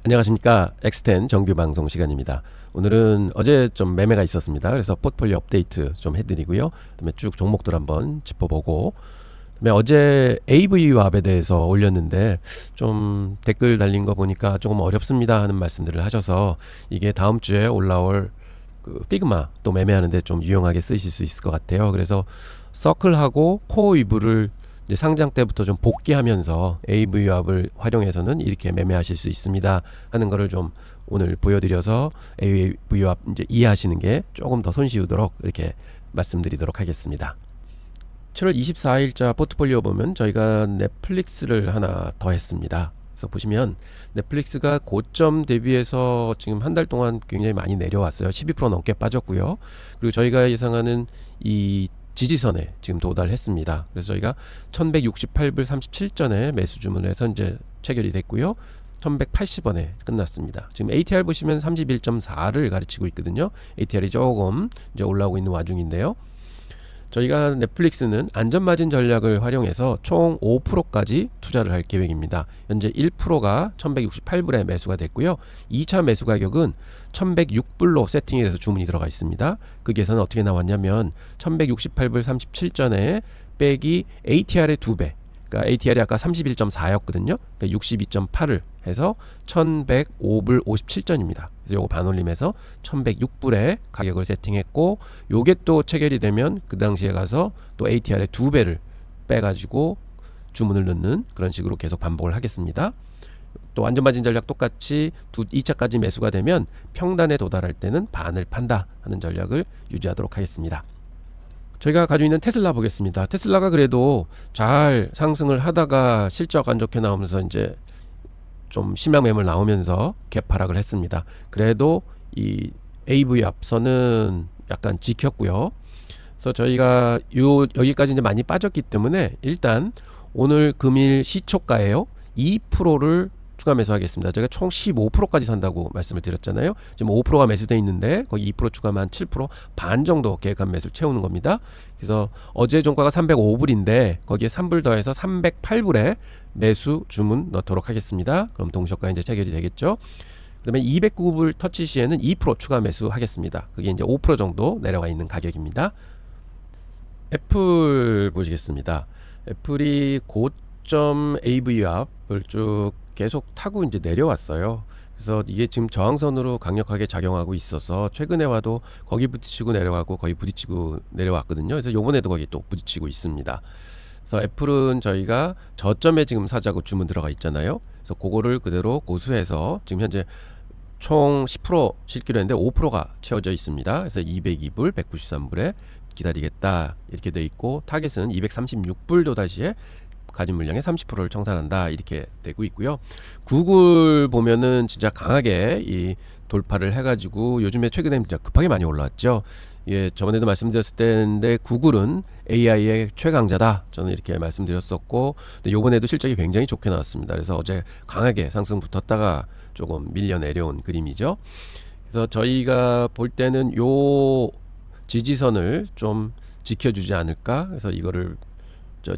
안녕하십니까. 엑스텐 정규 방송 시간입니다. 오늘은 어제 좀 매매가 있었습니다. 그래서 포트폴리오 업데이트 좀 해드리고요. 그다음에 쭉 종목들 한번 짚어보고, 그다음에 어제 AVWAP에 대해서 올렸는데 좀 댓글 달린 거 보니까 조금 어렵습니다 하는 말씀들을 하셔서, 이게 다음 주에 올라올 그 피그마 또 매매하는데 좀 유용하게 쓰실 수 있을 것 같아요. 그래서 서클하고 코어 위브를 이제 상장 때부터 좀 복귀하면서 AVWAP을 활용해서는 이렇게 매매하실 수 있습니다 하는 거를 좀 오늘 보여드려서 AVWAP 이제 이해하시는 게 조금 더 손쉬우도록 이렇게 말씀드리도록 하겠습니다. 7월 24일자 포트폴리오 보면 저희가 넷플릭스를 하나 더 했습니다. 그래서 보시면 넷플릭스가 고점 대비해서 지금 한 달 동안 굉장히 많이 내려왔어요. 12% 넘게 빠졌고요. 그리고 저희가 예상하는 이 지지선에 지금 도달했습니다. 그래서 저희가 1168불 37전에 매수 주문을 해서 이제 체결이 됐고요. 1180원에 끝났습니다. 지금 ATR 보시면 31.4를 가르치고 있거든요. ATR이 조금 이제 올라오고 있는 와중인데요. 저희가 넷플릭스는 안전마진 전략을 활용해서 총 5%까지 투자를 할 계획입니다. 현재 1%가 1168불에 매수가 됐고요. 2차 매수 가격은 1106불로 세팅이 돼서 주문이 들어가 있습니다. 그 계산은 어떻게 나왔냐면 1168불 37전에 빼기 ATR의 2배, 그러니까 ATR이 아까 31.4였거든요. 그러니까 62.8을 해서 1105불 57전입니다. 그래서 요거 반올림해서 1106불에 가격을 세팅했고, 요게 또 체결이 되면 그 당시에 가서 또 ATR의 2배를 빼가지고 주문을 넣는 그런 식으로 계속 반복을 하겠습니다. 또 안전마진 전략 똑같이 2차까지 매수가 되면 평단에 도달할 때는 반을 판다 하는 전략을 유지하도록 하겠습니다. 저희가 가지고 있는 테슬라 보겠습니다. 테슬라가 그래도 잘 상승을 하다가 실적 안 좋게 나오면서 이제 좀 심양 매물 나오면서 갭하락을 했습니다. 그래도 이 AVWAP선은 약간 지켰고요. 그래서 저희가 여기까지 이제 많이 빠졌기 때문에 일단 오늘 금일 시초가예요. 2%를 추가 매수하겠습니다. 제가 총 15%까지 산다고 말씀을 드렸잖아요. 지금 5%가 매수되어 있는데 거기 2% 추가만 7%반 정도 계획한 매수를 채우는 겁니다. 그래서 어제 종가가 305불인데 거기에 3불 더해서 308불에 매수 주문 넣도록 하겠습니다. 그럼 동시효과 이제 체결이 되겠죠. 그 다음에 209불 터치 시에는 2% 추가 매수하겠습니다. 그게 이제 5% 정도 내려가 있는 가격입니다. 애플 보시겠습니다. 애플이 고점 AVWAP을 쭉 계속 타고 이제 내려왔어요. 그래서 이게 지금 저항선으로 강력하게 작용하고 있어서 최근에 와도 거기 부딪히고 내려가고 거기 부딪히고 내려왔거든요. 그래서 요번에도 거기 또 부딪히고 있습니다. 그래서 애플은 저희가 저점에 지금 사자고 주문 들어가 있잖아요. 그래서 그거를 그대로 고수해서 지금 현재 총 10% 실기로 했는데 5%가 채워져 있습니다. 그래서 202불 193불에 기다리겠다 이렇게 돼 있고, 타겟은 236불 도다시에 가진 물량의 30%를 청산한다 이렇게 되고 있고요. 구글 보면은 진짜 강하게 이 돌파를 해가지고 요즘에 최근에 진짜 급하게 많이 올라왔죠. 예, 저번에도 말씀드렸을 때인데 구글은 AI의 최강자다 저는 이렇게 말씀드렸었고, 근데 요번에도 실적이 굉장히 좋게 나왔습니다. 그래서 어제 강하게 상승 붙었다가 조금 밀려 내려온 그림이죠. 그래서 저희가 볼 때는 요 지지선을 좀 지켜주지 않을까. 그래서 이거를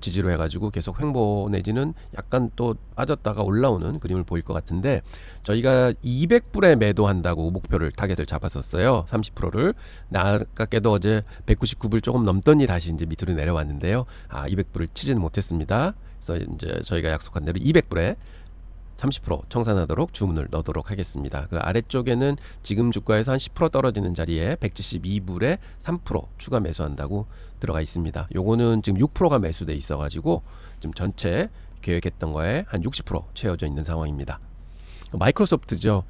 지지로 해가지고 계속 횡보 내지는 약간 또 빠졌다가 올라오는 그림을 보일 것 같은데, 저희가 200불에 매도한다고 목표를 타겟을 잡았었어요. 30%를. 아깝게도 어제 199불 조금 넘더니 다시 이제 밑으로 내려왔는데요. 200불을 치지는 못했습니다. 그래서 이제 저희가 약속한 대로 200불에 30% 청산하도록 주문을 넣도록 하겠습니다. 그 아래쪽에는 지금 주가에서 한 10% 떨어지는 자리에 172불에 3% 추가 매수한다고 들어가 있습니다. 요거는 지금 6%가 매수돼 있어 가지고 지금 전체 계획했던 거에 한 60% 채워져 있는 상황입니다. 마이크로소프트죠.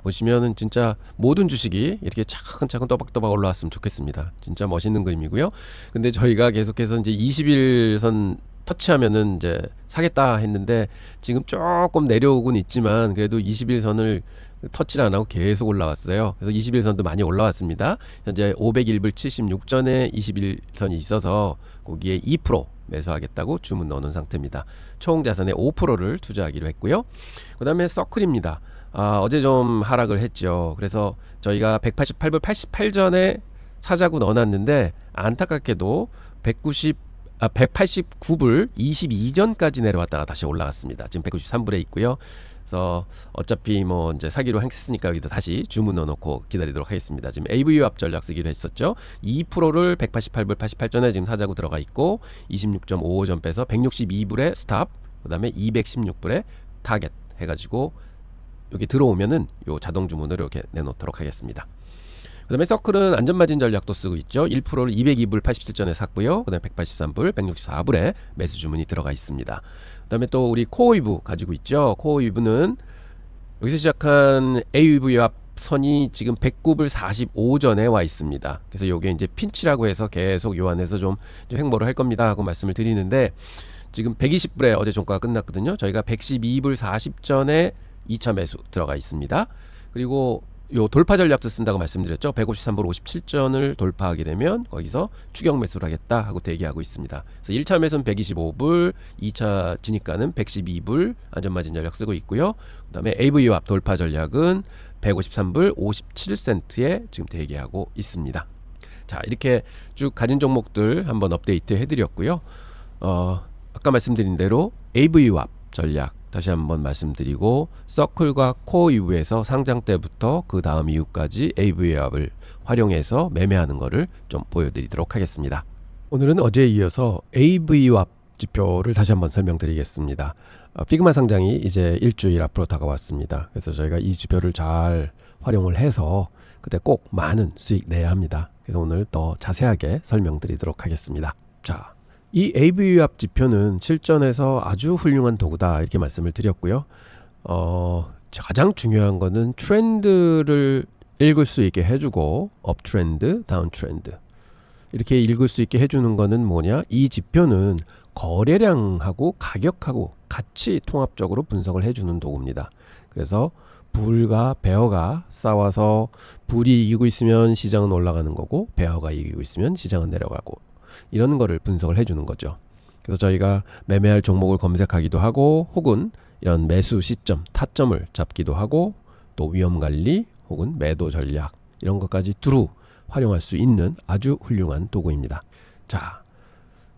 보시면은 진짜 모든 주식이 이렇게 차근차근 또박또박 올라왔으면 좋겠습니다. 진짜 멋있는 그림이고요. 근데 저희가 계속해서 이제 21선 터치하면은 이제 사겠다 했는데 지금 조금 내려오곤 있지만 그래도 21선을 터치를 안 하고 계속 올라왔어요. 그래서 21선도 많이 올라왔습니다. 현재 501불 76전에 21선이 있어서 거기에 2% 매수하겠다고 주문 넣는 상태입니다. 총 자산의 5%를 투자하기로 했고요. 그 다음에 서클입니다. 어제 좀 하락을 했죠. 그래서 저희가 188불 88전에 사자고 넣어놨는데 안타깝게도 189불 22전까지 내려왔다가 다시 올라갔습니다. 지금 193불에 있고요. 그래서 어차피 뭐 이제 사기로 했으니까 여기다 다시 주문 넣어놓고 기다리도록 하겠습니다. 지금 AVU압 전략 쓰기로 했었죠. 2%를 188불 88전에 지금 사자고 들어가 있고 26.55전 빼서 162불에 스탑, 그 다음에 216불에 타겟 해가지고 여기 들어오면은 요 자동 주문으로 이렇게 내놓도록 하겠습니다. 그 다음에 서클은 안전마진 전략도 쓰고 있죠. 1%를 202불 87전에 샀고요. 그 다음에 183불 164불에 매수 주문이 들어가 있습니다. 그 다음에 또 우리 코어위브 가지고 있죠. 코어위브는 여기서 시작한 AVU압 선이 지금 109불 45전에 와 있습니다. 그래서 요게 이제 핀치라고 해서 계속 요 안에서 좀 횡보를 할 겁니다 하고 말씀을 드리는데, 지금 120불에 어제 종가가 끝났거든요. 저희가 112불 40전에 2차 매수 들어가 있습니다. 그리고 요 돌파 전략도 쓴다고 말씀드렸죠. 153불 57전을 돌파하게 되면 거기서 추격 매수를 하겠다 하고 대기하고 있습니다. 그래서 1차 매수는 125불, 2차 진입가는 112불 안전마진 전략 쓰고 있고요. 그 다음에 AVU압 돌파 전략은 153불 57센트에 지금 대기하고 있습니다. 자, 이렇게 쭉 가진 종목들 한번 업데이트 해드렸고요. 아까 말씀드린 대로 AVU압 전략 다시 한번 말씀드리고, 서클과 코어 이후에서 상장 때부터 그 다음 이후까지 AVU압을 활용해서 매매하는 것을 좀 보여드리도록 하겠습니다. 오늘은 어제에 이어서 AVU압 지표를 다시 한번 설명드리겠습니다. 피그마 상장이 이제 일주일 앞으로 다가왔습니다. 그래서 저희가 이 지표를 잘 활용을 해서 그때 꼭 많은 수익 내야 합니다. 그래서 오늘 더 자세하게 설명드리도록 하겠습니다. 자, 이 AVU압 지표는 실전에서 아주 훌륭한 도구다 이렇게 말씀을 드렸고요. 가장 중요한 거는 트렌드를 읽을 수 있게 해주고, 업 트렌드, 다운 트렌드 이렇게 읽을 수 있게 해주는 거는 뭐냐, 이 지표는 거래량하고 가격하고 같이 통합적으로 분석을 해주는 도구입니다. 그래서 불과 베어가 싸워서 불이 이기고 있으면 시장은 올라가는 거고, 베어가 이기고 있으면 시장은 내려가고, 이런 거를 분석을 해주는 거죠. 그래서 저희가 매매할 종목을 검색하기도 하고, 혹은 이런 매수 시점, 타점을 잡기도 하고, 또 위험관리 혹은 매도 전략 이런 것까지 두루 활용할 수 있는 아주 훌륭한 도구입니다. 자,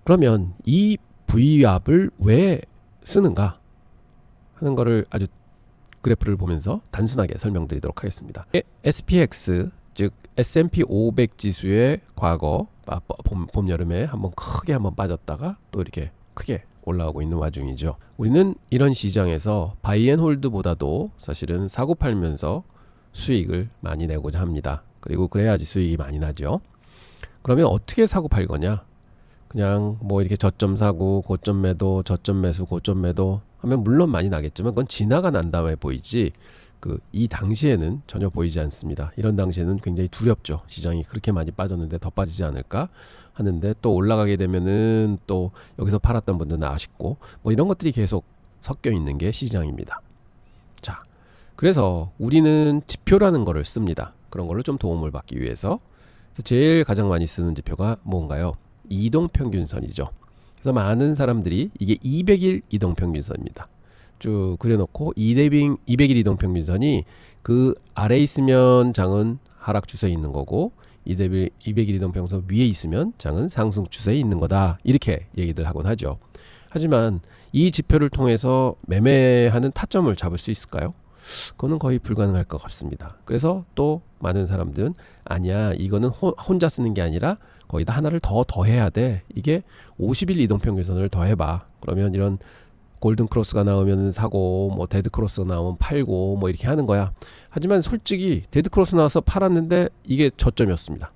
그러면 이 V압을 왜 쓰는가 하는 거를 아주 그래프를 보면서 단순하게 설명드리도록 하겠습니다. SPX 즉 S&P 500 지수의 과거 봄 여름에 한번 크게 한번 빠졌다가 또 이렇게 크게 올라오고 있는 와중이죠. 우리는 이런 시장에서 바이앤홀드보다도 사실은 사고 팔면서 수익을 많이 내고자 합니다. 그리고 그래야지 수익이 많이 나죠. 그러면 어떻게 사고 팔 거냐? 그냥 뭐 이렇게 저점 사고 고점 매도, 저점 매수, 고점 매도 하면 물론 많이 나겠지만 그건 지나가 난 다음에 보이지, 이 당시에는 전혀 보이지 않습니다. 이런 당시에는 굉장히 두렵죠. 시장이 그렇게 많이 빠졌는데 더 빠지지 않을까 하는데, 또 올라가게 되면은 또 여기서 팔았던 분들은 아쉽고, 뭐 이런 것들이 계속 섞여 있는 게 시장입니다. 자, 그래서 우리는 지표라는 거를 씁니다. 그런 걸로 좀 도움을 받기 위해서. 그래서 제일 가장 많이 쓰는 지표가 뭔가요? 이동평균선이죠. 그래서 많은 사람들이 이게 200일 이동평균선입니다. 쭉 그려놓고 200일 이동평균선이 그 아래 있으면 장은 하락 추세에 있는 거고, 200일 이동평균선 위에 있으면 장은 상승 추세에 있는 거다, 이렇게 얘기들 하곤 하죠. 하지만 이 지표를 통해서 매매하는 타점을 잡을 수 있을까요? 그거는 거의 불가능할 것 같습니다. 그래서 또 많은 사람들은 아니야, 이거는 혼자 쓰는 게 아니라 거기다 하나를 더 더해야 돼. 이게 50일 이동평균선을 더해봐. 그러면 이런 골든 크로스가 나오면 사고, 뭐 데드 크로스가 나오면 팔고, 뭐 이렇게 하는 거야. 하지만 솔직히 데드 크로스 나와서 팔았는데 이게 저점이었습니다.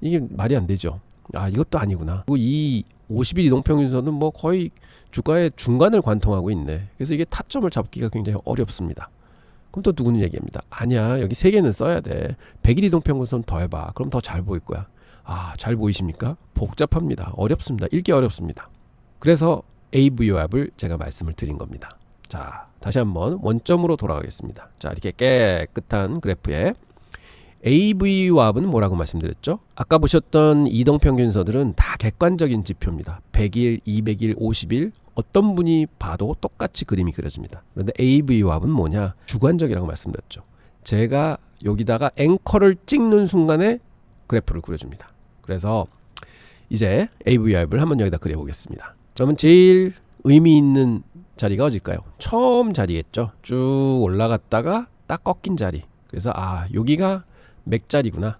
이게 말이 안 되죠. 아, 이것도 아니구나. 그리고 이 50일 이동평균선은 뭐 거의 주가의 중간을 관통하고 있네. 그래서 이게 타점을 잡기가 굉장히 어렵습니다. 그럼 또 누구는 얘기합니다. 아니야, 여기 3개는 써야 돼. 100일 이동평균선 더해봐. 그럼 더 잘 보일 거야. 아, 잘 보이십니까? 복잡합니다. 어렵습니다. 읽기 어렵습니다. 그래서 AVU압을 제가 말씀을 드린 겁니다. 자, 다시 한번 원점으로 돌아가겠습니다. 자, 이렇게 깨끗한 그래프에 AVU압은 뭐라고 말씀드렸죠? 아까 보셨던 이동평균선들은 다 객관적인 지표입니다. 100일, 200일, 50일 어떤 분이 봐도 똑같이 그림이 그려집니다. 그런데 AVU압은 뭐냐? 주관적이라고 말씀드렸죠. 제가 여기다가 앵커를 찍는 순간에 그래프를 그려줍니다. 그래서 이제 AVU압을 한번 여기다 그려보겠습니다. 그러면 제일 의미 있는 자리가 어딜까요? 처음 자리겠죠. 쭉 올라갔다가 딱 꺾인 자리. 그래서 여기가 맥자리구나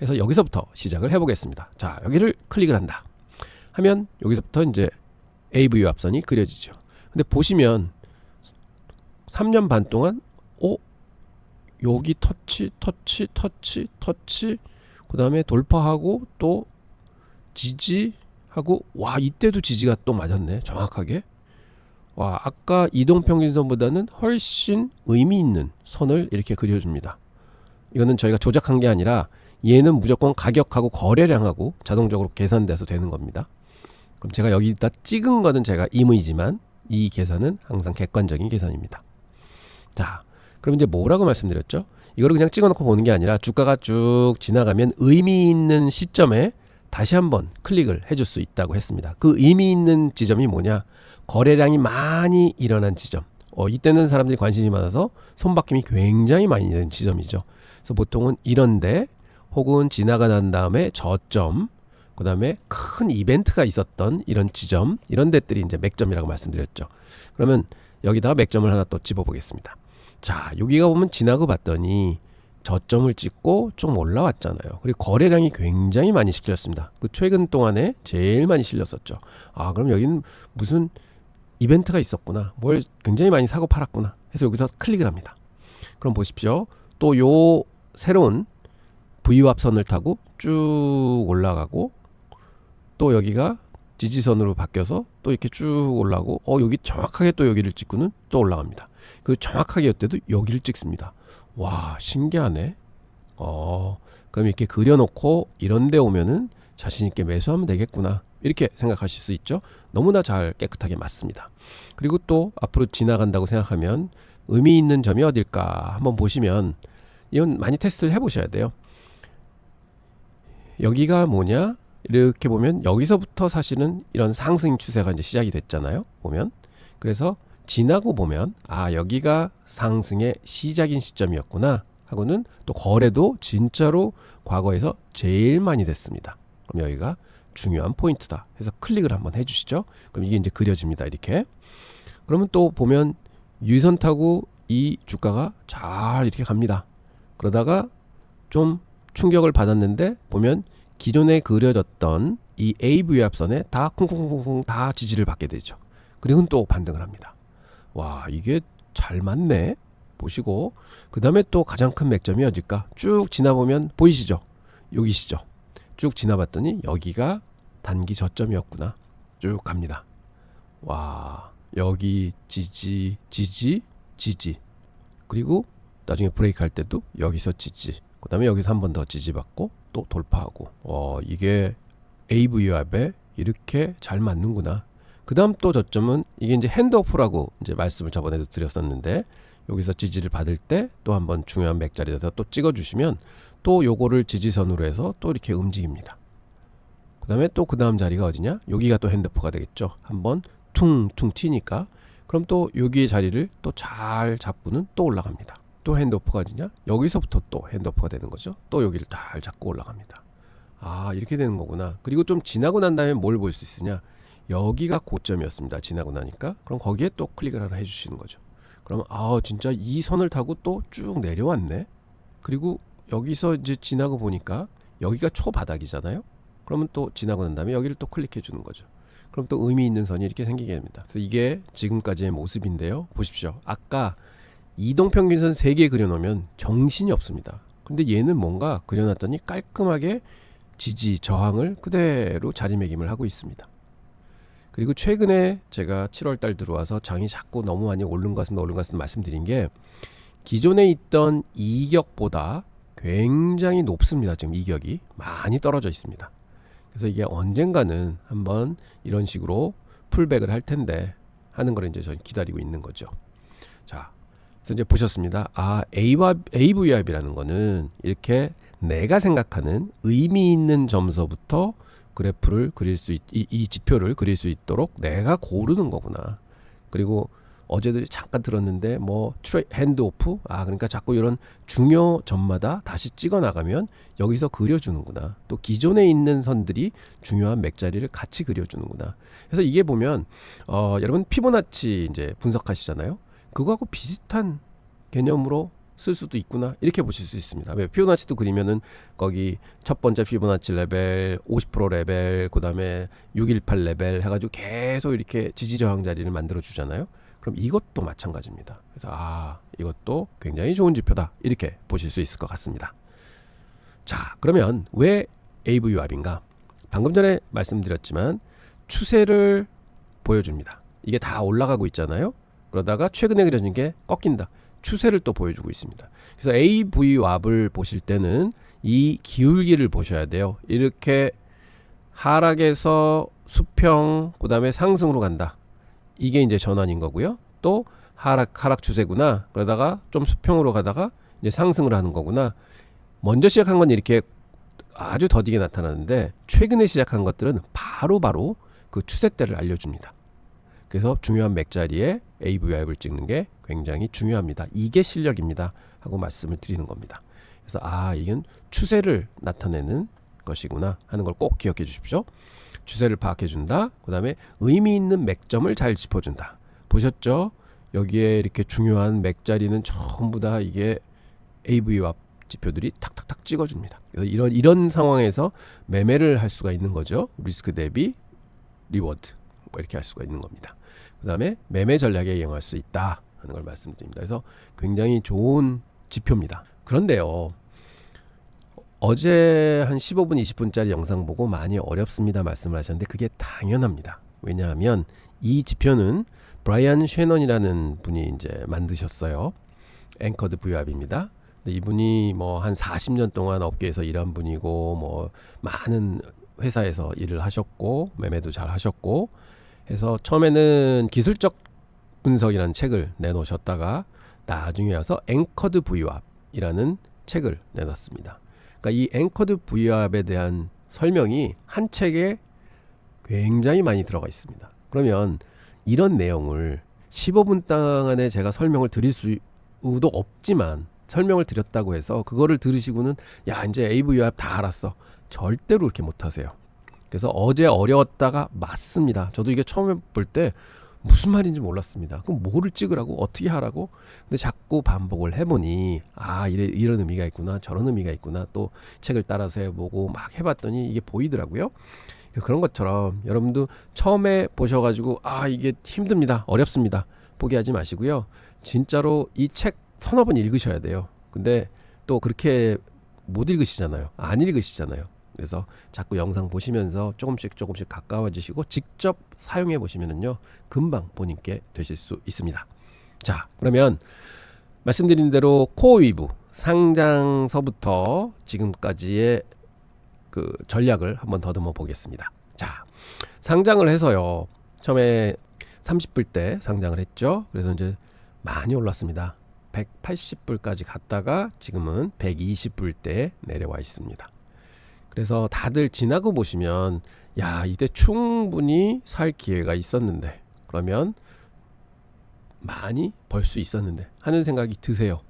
해서 여기서부터 시작을 해보겠습니다. 자, 여기를 클릭을 한다 하면 여기서부터 이제 AV 합선이 그려지죠. 근데 보시면 3년 반 동안 여기 터치 그 다음에 돌파하고 또 지지하고, 와, 이때도 지지가 또 맞았네, 정확하게. 와, 아까 이동평균선보다는 훨씬 의미 있는 선을 이렇게 그려줍니다. 이거는 저희가 조작한 게 아니라 얘는 무조건 가격하고 거래량하고 자동적으로 계산돼서 되는 겁니다. 그럼 제가 여기다 찍은 거는 제가 임의지만 이 계산은 항상 객관적인 계산입니다. 자, 그럼 이제 뭐라고 말씀드렸죠? 이거를 그냥 찍어놓고 보는 게 아니라 주가가 쭉 지나가면 의미 있는 시점에 다시 한번 클릭을 해줄 수 있다고 했습니다. 그 의미 있는 지점이 뭐냐? 거래량이 많이 일어난 지점. 이때는 사람들이 관심이 많아서 손바뀜이 굉장히 많이 되는 지점이죠. 그래서 보통은 이런데, 혹은 지나가 난 다음에 저점, 그 다음에 큰 이벤트가 있었던 이런 지점, 이런 데들이 이제 맥점이라고 말씀드렸죠. 그러면 여기다가 맥점을 하나 또 집어보겠습니다. 자, 여기가 보면 지나고 봤더니 저점을 찍고 좀 올라왔잖아요. 그리고 거래량이 굉장히 많이 실렸습니다. 그 최근 동안에 제일 많이 실렸었죠. 그럼 여기는 무슨 이벤트가 있었구나, 뭘 굉장히 많이 사고 팔았구나 해서 여기서 클릭을 합니다. 그럼 보십시오. 또 요 새로운 V합선을 타고 쭉 올라가고, 또 여기가 지지선으로 바뀌어서 또 이렇게 쭉 올라가고, 여기 정확하게 또 여기를 찍고는 또 올라갑니다. 그 정확하게 이때도 여기를 찍습니다. 와, 신기하네. 그럼 이렇게 그려놓고 이런 데 오면은 자신있게 매수하면 되겠구나, 이렇게 생각하실 수 있죠. 너무나 잘 깨끗하게 맞습니다. 그리고 또 앞으로 지나간다고 생각하면 의미 있는 점이 어딜까 한번 보시면, 이건 많이 테스트를 해보셔야 돼요. 여기가 뭐냐, 이렇게 보면 여기서부터 사실은 이런 상승 추세가 이제 시작이 됐잖아요, 보면. 그래서 지나고 보면 여기가 상승의 시작인 시점이었구나 하고는, 또 거래도 진짜로 과거에서 제일 많이 됐습니다. 그럼 여기가 중요한 포인트다 해서 클릭을 한번 해주시죠. 그럼 이게 이제 그려집니다, 이렇게. 그러면 또 보면 유선 타고 이 주가가 잘 이렇게 갑니다. 그러다가 좀 충격을 받았는데 보면 기존에 그려졌던 이 AV 합선에 다 쿵쿵쿵쿵 다 지지를 받게 되죠. 그리고 또 반등을 합니다. 와, 이게 잘 맞네 보시고, 그 다음에 또 가장 큰 맥점이 어딜까? 쭉 지나보면 보이시죠? 여기시죠? 쭉 지나봤더니 여기가 단기 저점이었구나. 쭉 갑니다. 와, 여기 지지, 그리고 나중에 브레이크 할 때도 여기서 지지, 그 다음에 여기서 한 번 더 지지받고 또 돌파하고, 이게 AV압에 이렇게 잘 맞는구나. 그 다음 또 저점은 이게 이제 핸드오프라고 이제 말씀을 저번에도 드렸었는데, 여기서 지지를 받을 때 또 한번 중요한 맥자리에서 또 찍어주시면 또 요거를 지지선으로 해서 또 이렇게 움직입니다. 그 다음에 또 그 다음 자리가 어디냐? 여기가 또 핸드오프가 되겠죠. 한번 퉁퉁 튀니까. 그럼 또 여기의 자리를 또 잘 잡고는 또 올라갑니다. 또 핸드오프가 어디냐? 여기서부터 또 핸드오프가 되는 거죠. 또 여기를 잘 잡고 올라갑니다. 이렇게 되는 거구나. 그리고 좀 지나고 난 다음에 뭘 볼 수 있으냐? 여기가 고점이었습니다. 지나고 나니까. 그럼 거기에 또 클릭을 하나 해주시는 거죠. 그러면 진짜 이 선을 타고 또 쭉 내려왔네. 그리고 여기서 이제 지나고 보니까 여기가 초바닥이잖아요. 그러면 또 지나고 난 다음에 여기를 또 클릭해 주는 거죠. 그럼 또 의미 있는 선이 이렇게 생기게 됩니다. 그래서 이게 지금까지의 모습인데요. 보십시오. 아까 이동평균선 3개 그려놓으면 정신이 없습니다. 근데 얘는 뭔가 그려놨더니 깔끔하게 지지, 저항을 그대로 자리매김을 하고 있습니다. 그리고 최근에 제가 7월달 들어와서 장이 자꾸 너무 많이 오른 것 같습니다 말씀드린 게, 기존에 있던 이격보다 굉장히 높습니다. 지금 이격이 많이 떨어져 있습니다. 그래서 이게 언젠가는 한번 이런 식으로 풀백을 할 텐데 하는 걸 이제 저는 기다리고 있는 거죠. 자, 그래서 이제 보셨습니다. AV압이라는 거는 이렇게 내가 생각하는 의미 있는 점서부터 그래프를 그릴 수 이 지표를 그릴 수 있도록 내가 고르는 거구나. 그리고 어제도 잠깐 들었는데 뭐 핸드 오프, 그러니까 자꾸 이런 중요 점마다 다시 찍어 나가면 여기서 그려주는구나. 또 기존에 있는 선들이 중요한 맥자리를 같이 그려주는구나. 그래서 이게 보면 여러분 피보나치 이제 분석하시잖아요. 그거하고 비슷한 개념으로 쓸 수도 있구나, 이렇게 보실 수 있습니다. 왜 피보나치도 그리면은 거기 첫 번째 피보나치 레벨, 50% 레벨, 그 다음에 618 레벨 해가지고 계속 이렇게 지지저항 자리를 만들어 주잖아요. 그럼 이것도 마찬가지입니다. 그래서 이것도 굉장히 좋은 지표다, 이렇게 보실 수 있을 것 같습니다. 자, 그러면 왜 AVWAP인가? 방금 전에 말씀드렸지만 추세를 보여줍니다. 이게 다 올라가고 있잖아요. 그러다가 최근에 그려진 게 꺾인다. 추세를 또 보여주고 있습니다. 그래서 AVWAP을 보실 때는 이 기울기를 보셔야 돼요. 이렇게 하락에서 수평, 그 다음에 상승으로 간다. 이게 이제 전환인 거고요. 또 하락 추세구나. 그러다가 좀 수평으로 가다가 이제 상승을 하는 거구나. 먼저 시작한 건 이렇게 아주 더디게 나타나는데 최근에 시작한 것들은 바로 그 추세대를 알려줍니다. 그래서 중요한 맥자리에 AVWAP을 찍는 게 굉장히 중요합니다. 이게 실력입니다 하고 말씀을 드리는 겁니다. 그래서 이건 추세를 나타내는 것이구나 하는 걸 꼭 기억해 주십시오. 추세를 파악해 준다. 그 다음에 의미 있는 맥점을 잘 짚어준다. 보셨죠? 여기에 이렇게 중요한 맥자리는 전부 다 이게 AVWAP 지표들이 탁탁탁 찍어줍니다. 그래서 이런 상황에서 매매를 할 수가 있는 거죠. 리스크 대비 리워드, 이렇게 할 수가 있는 겁니다. 그 다음에 매매 전략에 이용할 수 있다 하는 걸 말씀드립니다. 그래서 굉장히 좋은 지표입니다. 그런데요, 어제 한 15분 20분짜리 영상 보고 많이 어렵습니다 말씀을 하셨는데 그게 당연합니다. 왜냐하면 이 지표는 브라이언 쉐넌이라는 분이 이제 만드셨어요. 앵커드 VWAP입니다. 근데 이분이 뭐 한 40년 동안 업계에서 일한 분이고 뭐 많은 회사에서 일을 하셨고 매매도 잘 하셨고 해서 처음에는 기술적 분석이라는 책을 내놓으셨다가 나중에 와서 앵커드 VWAP이라는 책을 내놨습니다. 그러니까 이 앵커드 VWAP에 대한 설명이 한 책에 굉장히 많이 들어가 있습니다. 그러면 이런 내용을 15분 동안에 제가 설명을 드릴 수도 없지만 설명을 드렸다고 해서 그거를 들으시고는 이제 AVWAP 다 알았어, 절대로 그렇게 못하세요. 그래서 어제 어려웠다가 맞습니다. 저도 이게 처음에 볼 때 무슨 말인지 몰랐습니다. 그럼 뭐를 찍으라고, 어떻게 하라고? 근데 자꾸 반복을 해보니 이런 의미가 있구나, 저런 의미가 있구나, 또 책을 따라서 해보고 막 해봤더니 이게 보이더라고요. 그런 것처럼 여러분도 처음에 보셔가지고 이게 힘듭니다, 어렵습니다, 포기하지 마시고요. 진짜로 이 책 서너 번 읽으셔야 돼요. 근데 또 그렇게 못 읽으시잖아요. 안 읽으시잖아요. 그래서 자꾸 영상 보시면서 조금씩 가까워지시고 직접 사용해 보시면은요, 금방 본인께 되실 수 있습니다. 자, 그러면 말씀드린 대로 코어 위브 상장서부터 지금까지의 그 전략을 한번 더듬어 보겠습니다. 자, 상장을 해서요, 처음에 30불 때 상장을 했죠. 그래서 이제 많이 올랐습니다. 180불까지 갔다가 지금은 120불 때 내려와 있습니다. 그래서 다들 지나고 보시면 이때 충분히 살 기회가 있었는데, 그러면 많이 벌 수 있었는데 하는 생각이 드세요.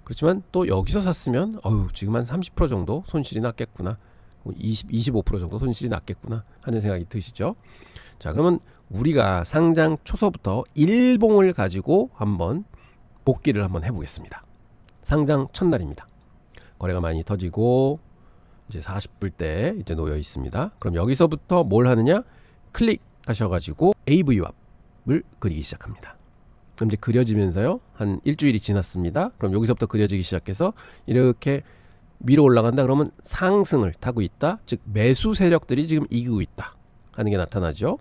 그렇지만 또 여기서 샀으면 지금 한 30% 정도 손실이 났겠구나, 25% 정도 손실이 났겠구나 하는 생각이 드시죠. 자, 그러면 우리가 상장 초서부터 일봉을 가지고 한번 복기를 한번 해보겠습니다. 상장 첫날입니다. 거래가 많이 터지고 이제 40불 때 이제 놓여 있습니다. 그럼 여기서부터 뭘 하느냐? 클릭하셔가지고 AVWAP을 그리기 시작합니다. 그럼 이제 그려지면서요, 한 일주일이 지났습니다. 그럼 여기서부터 그려지기 시작해서 이렇게 위로 올라간다. 그러면 상승을 타고 있다, 즉 매수 세력들이 지금 이기고 있다 하는 게 나타나죠.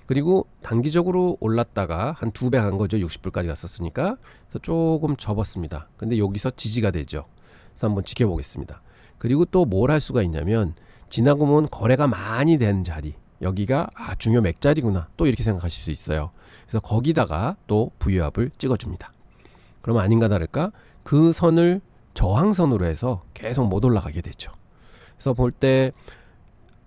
그리고 단기적으로 올랐다가 한 2배 간 거죠. 60불까지 갔었으니까. 그래서 조금 접었습니다. 근데 여기서 지지가 되죠. 그래서 한번 지켜보겠습니다. 그리고 또 뭘 할 수가 있냐면, 지나고 보면 거래가 많이 된 자리, 여기가 중요 맥자리구나, 또 이렇게 생각하실 수 있어요. 그래서 거기다가 또 VWAP을 찍어줍니다. 그러면 아닌가 다를까 그 선을 저항선으로 해서 계속 못 올라가게 되죠. 그래서 볼 때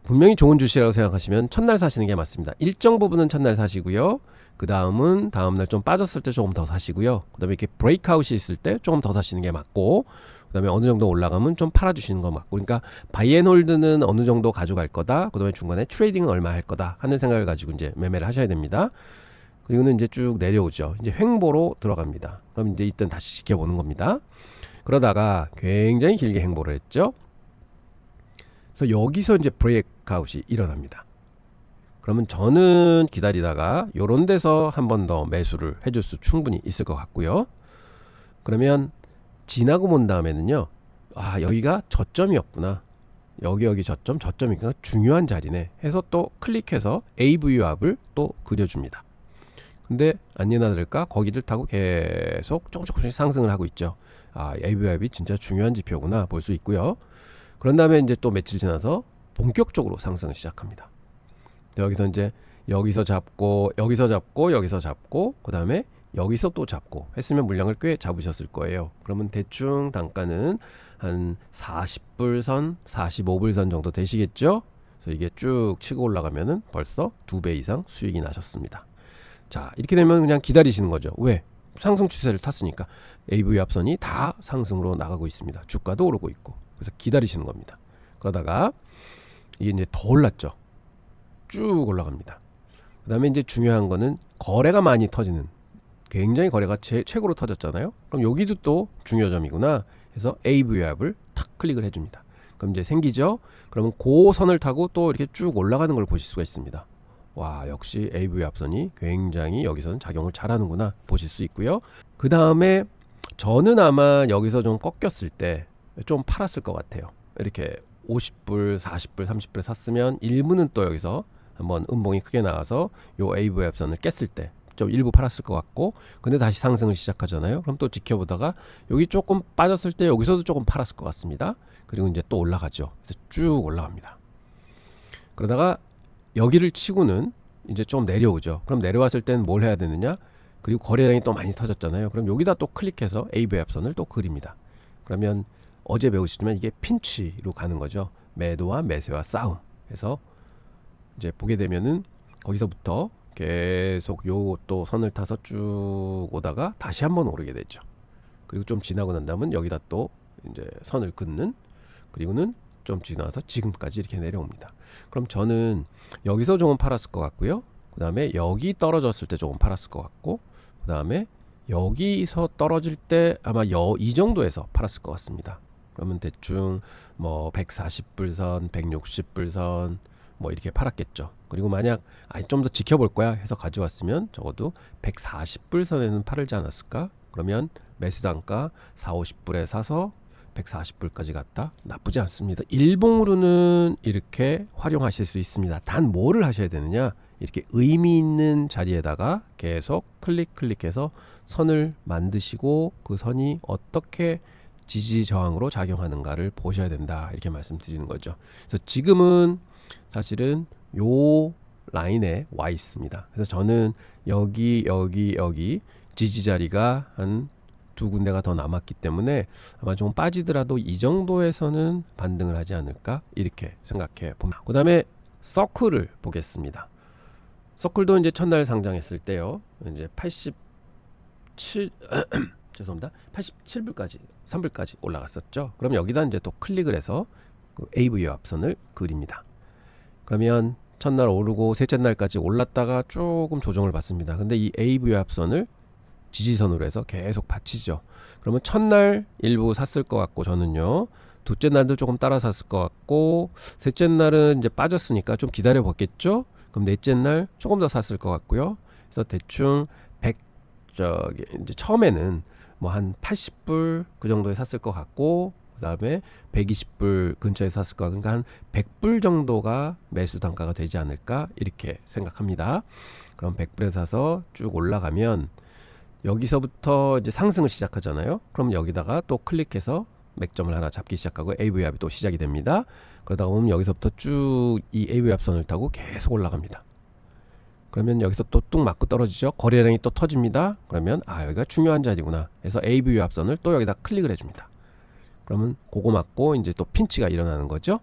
분명히 좋은 주시라고 생각하시면 첫날 사시는 게 맞습니다. 일정 부분은 첫날 사시고요. 그 다음은 다음날 좀 빠졌을 때 조금 더 사시고요. 그 다음에 이렇게 브레이크아웃이 있을 때 조금 더 사시는 게 맞고, 그 다음에 어느 정도 올라가면 좀 팔아주시는 거 맞고, 그러니까 바이앤홀드는 어느 정도 가져갈 거다, 그 다음에 중간에 트레이딩은 얼마 할 거다 하는 생각을 가지고 이제 매매를 하셔야 됩니다. 그리고는 이제 쭉 내려오죠. 이제 횡보로 들어갑니다. 그럼 이제 이때 다시 지켜보는 겁니다. 그러다가 굉장히 길게 횡보를 했죠. 그래서 여기서 이제 브레이크아웃이 일어납니다. 그러면 저는 기다리다가 요런 데서 한 번 더 매수를 해줄 수 충분히 있을 것 같고요. 그러면 지나고 본 다음에는요, 아, 여기가 저점이었구나, 여기 저점이니까 중요한 자리네 해서 또 클릭해서 AVWAP을 또 그려줍니다. 근데 아니나 다를까 거기를 타고 계속 조금씩 상승을 하고 있죠. 아, AVWAP이 진짜 중요한 지표구나 볼 수 있고요. 그런 다음에 이제 또 며칠 지나서 본격적으로 상승을 시작합니다. 여기서 이제 여기서 잡고 그 다음에 여기서 또 잡고 했으면 물량을 꽤 잡으셨을 거예요. 그러면 대충 단가는 한 40불 선, 45불 선 정도 되시겠죠. 그래서 이게 쭉 치고 올라가면은 벌써 2배 이상 수익이 나셨습니다. 자, 이렇게 되면 그냥 기다리시는 거죠. 왜? 상승 추세를 탔으니까. AV 합선이 다 상승으로 나가고 있습니다. 주가도 오르고 있고. 그래서 기다리시는 겁니다. 그러다가 이게 이제 더 올랐죠. 쭉 올라갑니다. 그 다음에 이제 중요한 거는 거래가 많이 터지는, 굉장히 거래가 최고로 터졌잖아요. 그럼 여기도 또 중요점이구나 해서 AVWAP을 탁 클릭을 해줍니다. 그럼 이제 생기죠. 그러면 그 선을 타고 또 이렇게 쭉 올라가는 걸 보실 수가 있습니다. 와, 역시 AVWAP 선이 굉장히 여기서는 작용을 잘하는구나 보실 수 있고요. 그 다음에 저는 아마 여기서 좀 꺾였을 때 좀 팔았을 것 같아요. 이렇게 50불, 40불, 30불 샀으면 일부는 또 여기서 한번 음봉이 크게 나와서 요 AVWAP 선을 깼을 때 좀 일부 팔았을 것 같고, 근데 다시 상승을 시작하잖아요. 그럼 또 지켜보다가 여기 조금 빠졌을 때 여기서도 조금 팔았을 것 같습니다. 그리고 이제 또 올라가죠. 그래서 쭉 올라갑니다. 그러다가 여기를 치고는 이제 좀 내려오죠. 그럼 내려왔을 때는 뭘 해야 되느냐? 그리고 거래량이 또 많이 터졌잖아요. 그럼 여기다 또 클릭해서 AVWAP 선을 또 그립니다. 그러면 어제 배우시지만 이게 핀치로 가는 거죠. 매도와 매수와 싸움 해서 이제 보게 되면은 거기서부터 계속 요 또 선을 타서 쭉 오다가 다시 한번 오르게 되죠. 그리고 좀 지나고 난 다음은 여기다 또 이제 선을 긋는, 그리고는 좀 지나서 지금까지 이렇게 내려옵니다. 그럼 저는 여기서 조금 팔았을 것 같고요. 그 다음에 여기 떨어졌을 때 조금 팔았을 것 같고, 그 다음에 여기서 떨어질 때 아마 이 정도에서 팔았을 것 같습니다. 그러면 대충 뭐 140불 선, 160불 선 뭐 이렇게 팔았겠죠. 그리고 만약 좀 더 지켜볼 거야 해서 가져왔으면 적어도 140불 선에는 팔지 않았을까? 그러면 매수 단가 4, 50불에 사서 140불까지 갔다. 나쁘지 않습니다. 일봉으로는 이렇게 활용하실 수 있습니다. 단 뭐를 하셔야 되느냐? 이렇게 의미 있는 자리에다가 계속 클릭해서 선을 만드시고 그 선이 어떻게 지지 저항으로 작용하는가를 보셔야 된다. 이렇게 말씀드리는 거죠. 그래서 지금은 사실은 요 라인에 와 있습니다. 그래서 저는 여기 지지 자리가 한 두 군데가 더 남았기 때문에 아마 좀 빠지더라도 이 정도에서는 반등을 하지 않을까 이렇게 생각해 봅니다. 그 다음에 서클을 보겠습니다. 서클도 이제 첫날 상장했을 때요, 이제 87 죄송합니다. 87불까지 3불까지 올라갔었죠. 그럼 여기다 이제 또 클릭을 해서 그 AVWAP 선을 그립니다. 그러면 첫날 오르고 셋째 날까지 올랐다가 조금 조정을 받습니다. 근데 이 AVWAP 선을 지지선으로 해서 계속 받치죠. 그러면 첫날 일부 샀을 것 같고 저는요, 둘째 날도 조금 따라 샀을 것 같고, 셋째 날은 이제 빠졌으니까 좀 기다려 봤겠죠. 그럼 넷째 날 조금 더 샀을 것 같고요. 그래서 대충 이제 처음에는 뭐 한 80불 그 정도에 샀을 것 같고, 그 다음에 120불 근처에 샀을 것 같고, 그러니까 한 100불 정도가 매수 단가가 되지 않을까 이렇게 생각합니다. 그럼 100불에 사서 쭉 올라가면 여기서부터 이제 상승을 시작하잖아요. 그럼 여기다가 또 클릭해서 맥점을 하나 잡기 시작하고 AVWAP이 또 시작이 됩니다. 그러다 보면 여기서부터 쭉 이 AVWAP 선을 타고 계속 올라갑니다. 그러면 여기서 또 뚝 맞고 떨어지죠. 거래량이 또 터집니다. 그러면 여기가 중요한 자리구나 해서 AVWAP 선을 또 여기다 클릭을 해줍니다. 그러면 그거 맞고 이제 또 핀치가 일어나는 거죠.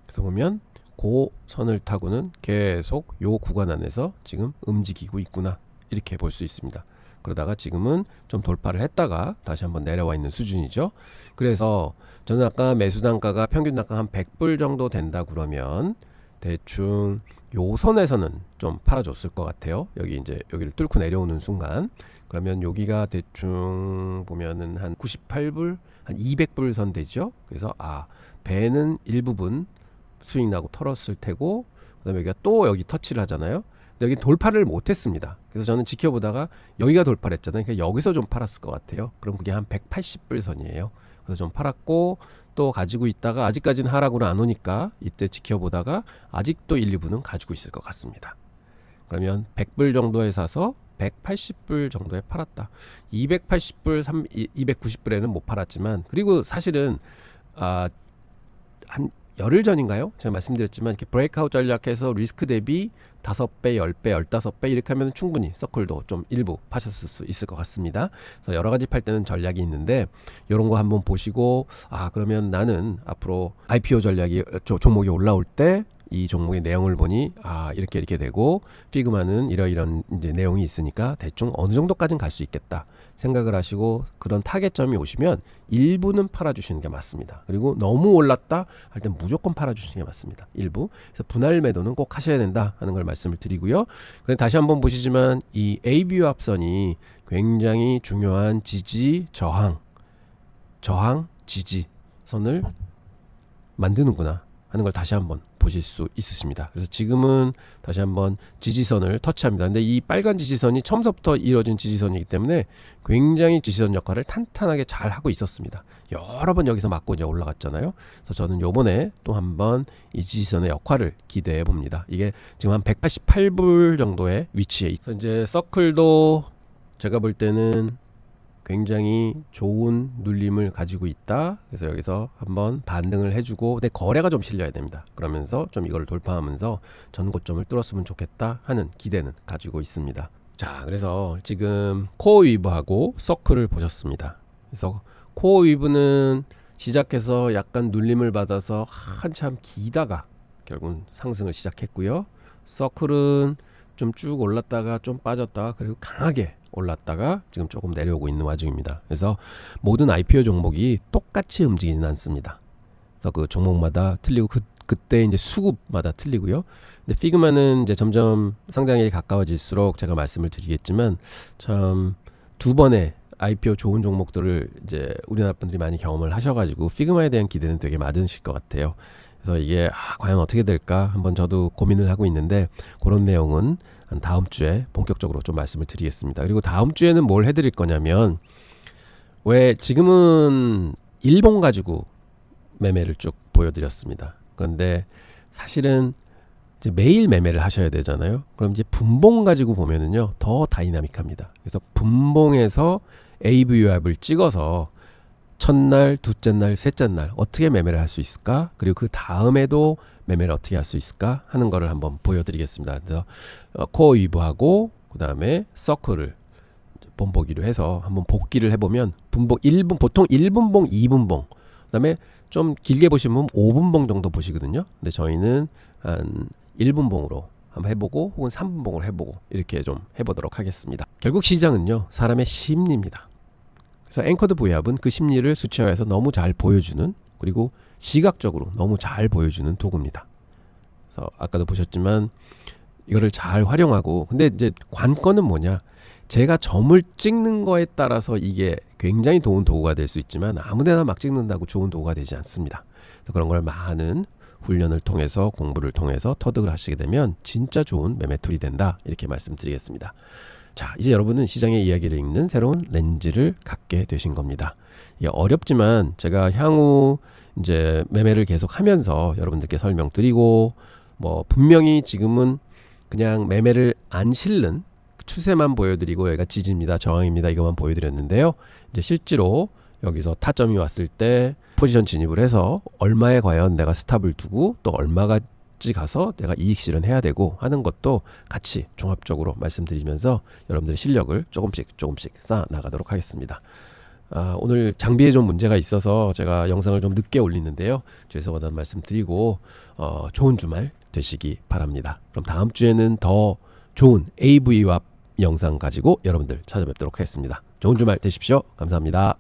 그래서 보면 그 선을 타고는 계속 요 구간 안에서 지금 움직이고 있구나, 이렇게 볼 수 있습니다. 그러다가 지금은 좀 돌파를 했다가 다시 한번 내려와 있는 수준이죠. 그래서 저는 아까 매수 단가가 평균 단가 한 100불 정도 된다 그러면 대충 요 선에서는 좀 팔아줬을 것 같아요. 여기 이제 여기를 뚫고 내려오는 순간, 그러면 여기가 대충 보면은 한 98불, 한 200불 선 되죠. 그래서 배는 일부분 수익 나고 털었을 테고, 그다음에 여기가 또 여기 터치를 하잖아요. 근데 여기 돌파를 못했습니다. 그래서 저는 지켜보다가 여기가 돌파를 했잖아요. 그러니까 여기서 좀 팔았을 것 같아요. 그럼 그게 한 180불 선이에요. 그래서 좀 팔았고 또 가지고 있다가 아직까지는 하락으로 안 오니까 이때 지켜보다가 아직도 1, 2부는 가지고 있을 것 같습니다. 그러면 100불 정도에 사서 180불 정도에 팔았다. 280불, 290불에는 못 팔았지만, 그리고 사실은 한 열흘 전인가요? 제가 말씀드렸지만 이렇게 브레이크아웃 전략해서 리스크 대비 5배, 10배, 15배 이렇게 하면 충분히 서클도 좀 일부 파셨을 수 있을 것 같습니다. 그래서 여러 가지 팔 때는 전략이 있는데 이런 거 한번 보시고, 그러면 나는 앞으로 IPO 전략이 종목이 올라올 때 이 종목의 내용을 보니 이렇게 되고 피그마는 이런 이제 내용이 있으니까 대충 어느 정도까지는 갈 수 있겠다 생각을 하시고 그런 타겟점이 오시면 일부는 팔아주시는 게 맞습니다. 그리고 너무 올랐다 할 땐 무조건 팔아주시는 게 맞습니다. 일부. 그래서 분할 매도는 꼭 하셔야 된다 하는 걸 말씀을 드리고요. 그럼 다시 한번 보시지만 이 ABU 합선이 굉장히 중요한 지지, 저항, 지지 선을 만드는구나 하는 걸 다시 한번 보실 수 있으십니다. 그래서 지금은 다시 한번 지지선을 터치합니다. 근데 이 빨간 지지선이 처음부터 이루어진 지지선이기 때문에 굉장히 지지선 역할을 탄탄하게 잘 하고 있었습니다. 여러 번 여기서 맞고 이제 올라갔잖아요. 그래서 저는 요번에 또 한번 이 지지선의 역할을 기대해 봅니다. 이게 지금 한 188불 정도의 위치에 있어요. 이제 서클도 제가 볼 때는 굉장히 좋은 눌림을 가지고 있다. 그래서 여기서 한번 반등을 해주고, 근데 거래가 좀 실려야 됩니다. 그러면서 좀 이걸 돌파하면서 전고점을 뚫었으면 좋겠다 하는 기대는 가지고 있습니다. 자, 그래서 지금 코어 위브하고 서클을 보셨습니다. 그래서 코어 위브는 시작해서 약간 눌림을 받아서 한참 기다가 결국은 상승을 시작했고요. 서클은 좀 쭉 올랐다가 좀 빠졌다가 그리고 강하게 올랐다가 지금 조금 내려오고 있는 와중입니다. 그래서 모든 IPO 종목이 똑같이 움직이지는 않습니다. 그래서 그 종목마다 틀리고 그때 이제 수급마다 틀리고요. 근데 피그마는 이제 점점 상장일이 가까워질수록 제가 말씀을 드리겠지만 참 두 번의 IPO 좋은 종목들을 이제 우리나라 분들이 많이 경험을 하셔가지고 피그마에 대한 기대는 되게 많으실 것 같아요. 그래서 이게 과연 어떻게 될까 한번 저도 고민을 하고 있는데 그런 내용은 한 다음 주에 본격적으로 좀 말씀을 드리겠습니다. 그리고 다음 주에는 뭘 해드릴 거냐면, 왜 지금은 일본 가지고 매매를 쭉 보여드렸습니다. 그런데 사실은 이제 매일 매매를 하셔야 되잖아요. 그럼 이제 분봉 가지고 보면은요 더 다이나믹합니다. 그래서 분봉에서 AVWAP을 찍어서 첫날, 둘째 날, 셋째 날 어떻게 매매를 할 수 있을까? 그리고 그 다음에도 매매를 어떻게 할 수 있을까? 하는 거를 한번 보여드리겠습니다. 그래서 코어 위브하고 그 다음에 서클을 본보기로 해서 한번 복기를 해보면 분봉 1분, 보통 1분봉, 2분봉, 그 다음에 좀 길게 보시면 5분봉 정도 보시거든요. 근데 저희는 한 1분봉으로 한번 해보고 혹은 3분봉을 해보고 이렇게 좀 해보도록 하겠습니다. 결국 시장은요 사람의 심리입니다. 그래서 앵커드 V합은 그 심리를 수치화해서 너무 잘 보여주는, 그리고 시각적으로 너무 잘 보여주는 도구입니다. 그래서 아까도 보셨지만 이거를 잘 활용하고, 근데 이제 관건은 뭐냐, 제가 점을 찍는 거에 따라서 이게 굉장히 좋은 도구가 될 수 있지만 아무데나 막 찍는다고 좋은 도구가 되지 않습니다. 그래서 그런 걸 많은 훈련을 통해서 공부를 통해서 터득을 하시게 되면 진짜 좋은 매매 툴이 된다, 이렇게 말씀드리겠습니다. 자, 이제 여러분은 시장의 이야기를 읽는 새로운 렌즈를 갖게 되신 겁니다. 이게 어렵지만 제가 향후 이제 매매를 계속 하면서 여러분들께 설명드리고, 분명히 지금은 그냥 매매를 안 실는 추세만 보여드리고 여기가 지지입니다, 저항입니다 이것만 보여드렸는데요. 이제 실제로 여기서 타점이 왔을 때 포지션 진입을 해서 얼마에 과연 내가 스탑을 두고 또 얼마까지 가서 내가 이익 실현해야 되고 하는 것도 같이 종합적으로 말씀드리면서 여러분들의 실력을 조금씩 쌓아 나가도록 하겠습니다. 오늘 장비에 좀 문제가 있어서 제가 영상을 좀 늦게 올리는데요. 죄송하다는 말씀 드리고 좋은 주말 되시기 바랍니다. 그럼 다음 주에는 더 좋은 AV와 영상 가지고 여러분들 찾아뵙도록 하겠습니다. 좋은 주말 되십시오. 감사합니다.